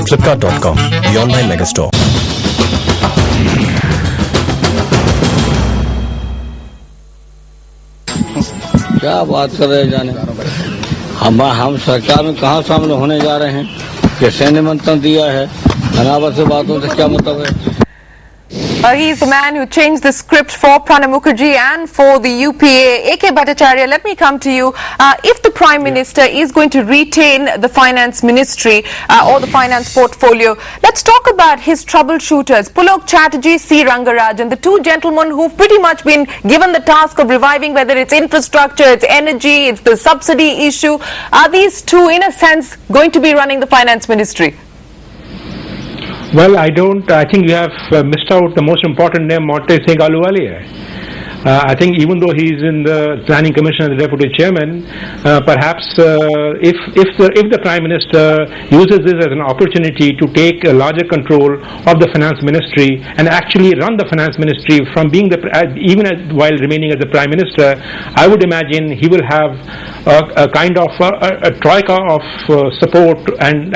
Flipkart.com, the online megastore. क्या बात कर रहे हैं जाने, हम सरकार में कहाँ शामिल होने जा रहे हैं? किसी ने मंत्रण दिया है? बराबर से बातों से क्या मतलब है? He's the man who changed the script for Pranab Mukherjee and for the UPA. A.K. Bhattacharya, let me come to you. If the Prime Minister is going to retain the Finance Ministry or the finance portfolio, let's talk about his troubleshooters, Pulok Chatterjee, C. Rangarajan, the two gentlemen who've pretty much been given the task of reviving, whether it's infrastructure, it's energy, it's the subsidy issue. Are these two, in a sense, going to be running the Finance Ministry? Well, I think you have missed out the most important name, Monte Singh Ahluwalia. I think even though he is in the Planning Commission as the Deputy Chairman, perhaps if the Prime Minister uses this as an opportunity to take a larger control of the Finance Ministry and actually run the Finance Ministry from being while remaining as the Prime Minister, I would imagine he will have a kind of a troika of support and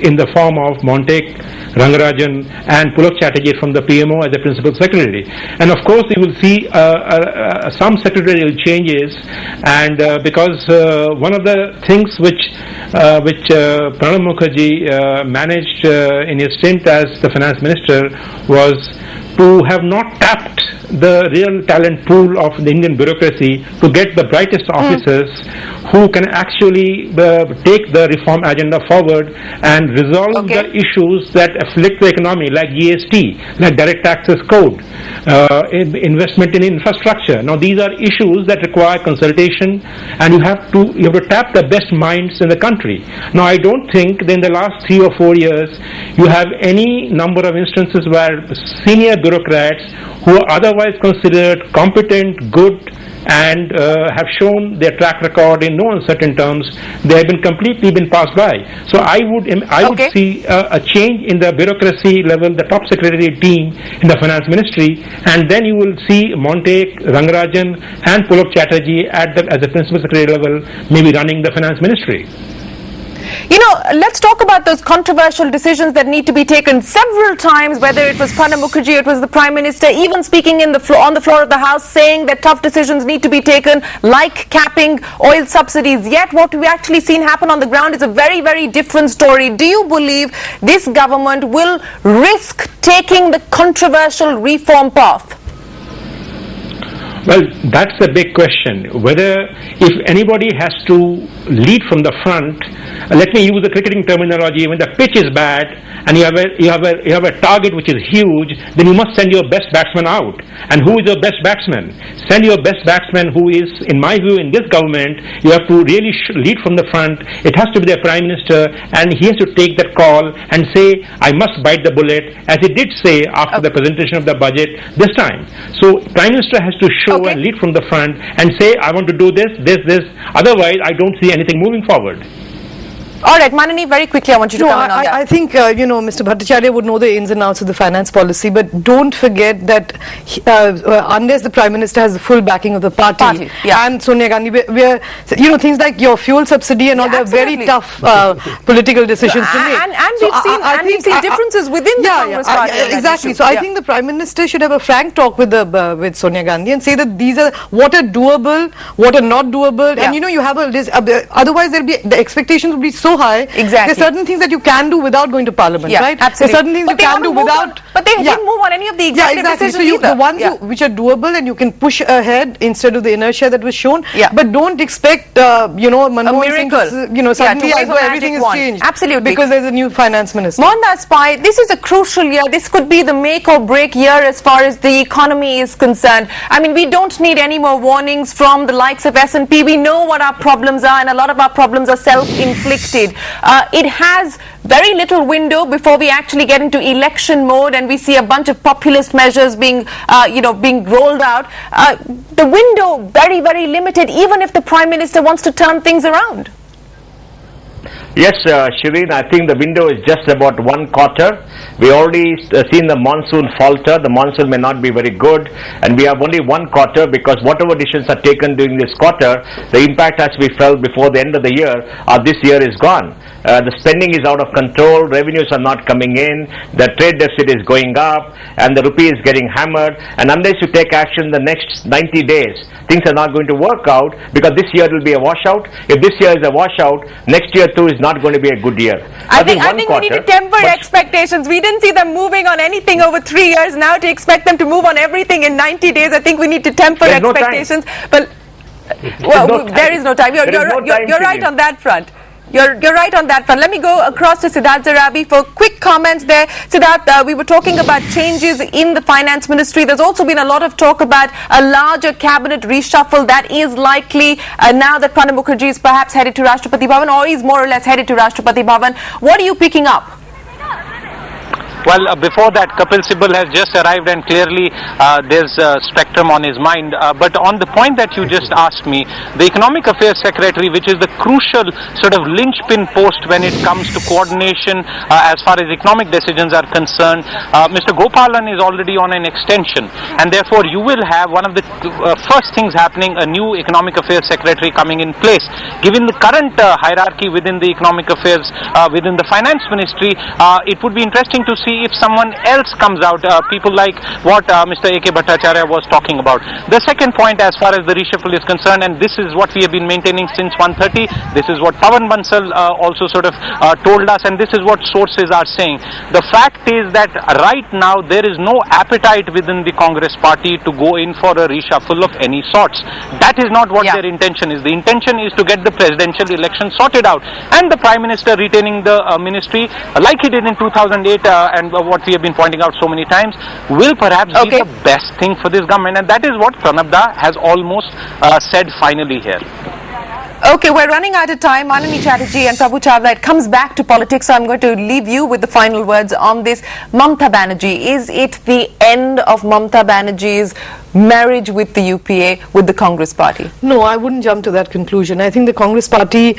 in the form of Montek, Rangarajan and Pulok Chatterjee from the PMO as the Principal Secretary. And of course you will see some secretarial changes, and because one of the things which Pranab Mukherjee managed in his stint as the Finance Minister was to have not tapped the real talent pool of the Indian bureaucracy to get the brightest officers who can actually take the reform agenda forward and resolve the issues that afflict the economy, like GST, like direct taxes code, investment in infrastructure. Now these are issues that require consultation, and you have to tap the best minds in the country. Now I don't think that in the last 3 or 4 years you have any number of instances where senior bureaucrats who are otherwise considered competent, good, and have shown their track record in no uncertain terms, they have completely been passed by. So I would see a change in the bureaucracy level, the top secretariat team in the Finance Ministry, and then you will see Montek, Rangarajan and Pulok Chatterjee at the Principal Secretary level maybe running the Finance Ministry. You know, let's talk about those controversial decisions that need to be taken several times, whether it was Pranab Mukherjee, it was the Prime Minister, even speaking on the floor of the House, saying that tough decisions need to be taken, like capping oil subsidies. Yet what we've actually seen happen on the ground is a very, very different story. Do you believe this government will risk taking the controversial reform path? Well, that's the big question. Whether if anybody has to lead from the front, let me use the cricketing terminology. When the pitch is bad and you have a target which is huge, then you must send your best batsman out. And who is your best batsman? Send your best batsman, who is, in my view, in this government, you have to really lead from the front. It has to be the Prime Minister, and he has to take that call and say, I must bite the bullet, as he did say after the presentation of the budget this time. So Prime Minister has to show and lead from the front and say, I want to do this. Otherwise, I don't see anything moving forward. All right, Manani, very quickly, I want you to comment on that. I think, Mr. Bhattacharya would know the ins and outs of the finance policy, but don't forget that unless the Prime Minister has the full backing of the party and Sonia Gandhi, things like your fuel subsidy and all, they're very tough political decisions to make. And we've seen differences within the Congress party. Exactly. So I think the Prime Minister should have a frank talk with Sonia Gandhi and say that these are what are doable, what are not doable, and you have a list. Otherwise, the expectations will be so high. Exactly. There's certain things that you can do without going to Parliament, right? Absolutely. There's certain things you can do without. But they didn't move on any of the executive decisions either. The ones which are doable and you can push ahead instead of the inertia that was shown. But don't expect, Manmohan Singh to, suddenly as though everything has changed. Absolutely. Because there's a new finance minister. Mohandas Pai, this is a crucial year. This could be the make or break year as far as the economy is concerned. I mean, we don't need any more warnings from the likes of S&P. We know what our problems are, and a lot of our problems are self-inflicted. It has very little window before we actually get into election mode and we see a bunch of populist measures being rolled out. The window very, very limited, even if the Prime Minister wants to turn things around. Yes, Shireen, I think the window is just about one quarter. We already seen the monsoon falter. The monsoon may not be very good, and we have only one quarter, because whatever decisions are taken during this quarter, the impact has to be felt before the end of the year, or this year is gone. The spending is out of control, revenues are not coming in, the trade deficit is going up, and the rupee is getting hammered, and unless you take action the next 90 days, things are not going to work out, because this year will be a washout. If this year is a washout, next year too is not going to be a good year. I think we need to temper expectations. We didn't see them moving on anything over 3 years. Now to expect them to move on everything in 90 days, I think we need to temper expectations. But there is no time. You're right on that front. You're right on that front. Let me go across to Siddharth Zarabi for quick comments there. Siddharth, we were talking about changes in the finance ministry. There's also been a lot of talk about a larger cabinet reshuffle that is likely now that Pranab Mukherjee is perhaps headed to Rashtrapati Bhavan, or is more or less headed to Rashtrapati Bhavan. What are you picking up? Well, before that, Kapil Sibal has just arrived, and clearly there's a spectrum on his mind. But on the point that you just asked me, the Economic Affairs Secretary, which is the crucial sort of linchpin post when it comes to coordination as far as economic decisions are concerned, Mr. Gopalan is already on an extension, and therefore you will have one of the first things happening, a new Economic Affairs Secretary coming in place. Given the current hierarchy within the Economic Affairs, within the Finance Ministry, it would be interesting to see if someone else comes out, people like what Mr. A.K. Bhattacharya was talking about. The second point as far as the reshuffle is concerned, and this is what we have been maintaining since 1:30, this is what Pawan Bansal also sort of told us, and this is what sources are saying. The fact is that right now there is no appetite within the Congress party to go in for a reshuffle of any sorts. That is not what their intention is. The intention is to get the presidential election sorted out, and the Prime Minister retaining the ministry like he did in 2008 and what we have been pointing out so many times will perhaps be the best thing for this government, and that is what Pranab has almost said finally here. Okay, we're running out of time. Manani Chatterjee and Prabhu Chawla, it comes back to politics, so I'm going to leave you with the final words on this. Mamata Banerjee, is it the end of Mamata Banerjee's marriage with the UPA, with the Congress party? No, I wouldn't jump to that conclusion. I think the Congress party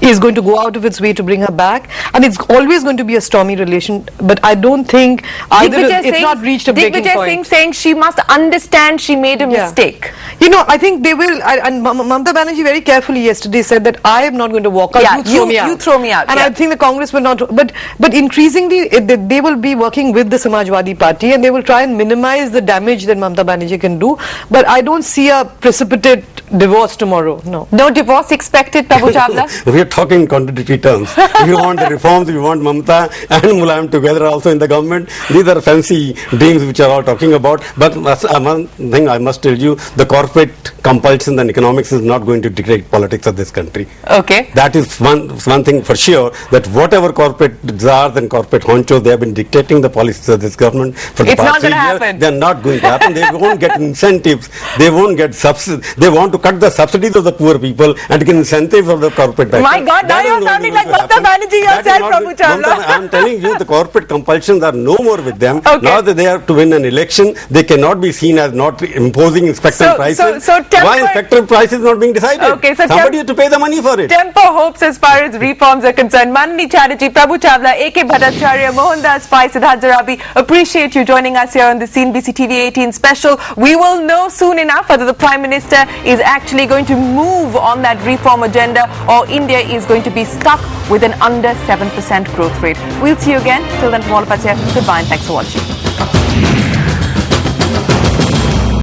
is going to go out of its way to bring her back, and it's always going to be a stormy relation, but I don't think either it's not reached a breaking point. Digvijay Singh saying she must understand she made a mistake. You know, I think they will, and Mamata Banerjee very carefully yesterday said that I am not going to walk out, you throw me out. And I think the Congress will not, but increasingly they will be working with the Samajwadi Party, and they will try and minimize the damage that Mamata Banerjee can do, but I don't see a precipitate divorce tomorrow. No divorce expected, Prabhu Chawla? We are talking in contradictory terms. We want the reforms, we want Mamata and Mulayam together also in the government. These are fancy dreams which are all talking about, but one thing I must tell you, the corporate compulsion and economics is not going to dictate politics of this country. Okay. That is one thing for sure, that whatever corporate czars and corporate honchos, they have been dictating the policies of this government for the past 3 years. They are not going to happen. They won't get incentives. They won't get subsidies. They want to cut the subsidies of the poor people and get incentives of the corporate backers. My God, now you're sounding like Mamata Banerjee yourself, Prabhu Chawla. I'm telling you, the corporate compulsions are no more with them. Now that they have to win an election, they cannot be seen as not imposing inspector prices. Why inspector price is not being decided? Okay, so somebody has to pay the money for it. Temper hopes as far as reforms are concerned. Manani Chatterjee, Prabhu Chawla, A.K. Bhattacharya, Mohandas Pai, Siddharth Zarabi, appreciate you joining us here on the CNBC-TV18 special. We will know soon enough whether the Prime Minister is actually going to move on that reform agenda, or India is going to be stuck with an under 7% growth rate. We'll see you again. Till then, from all of us here, goodbye and thanks for watching.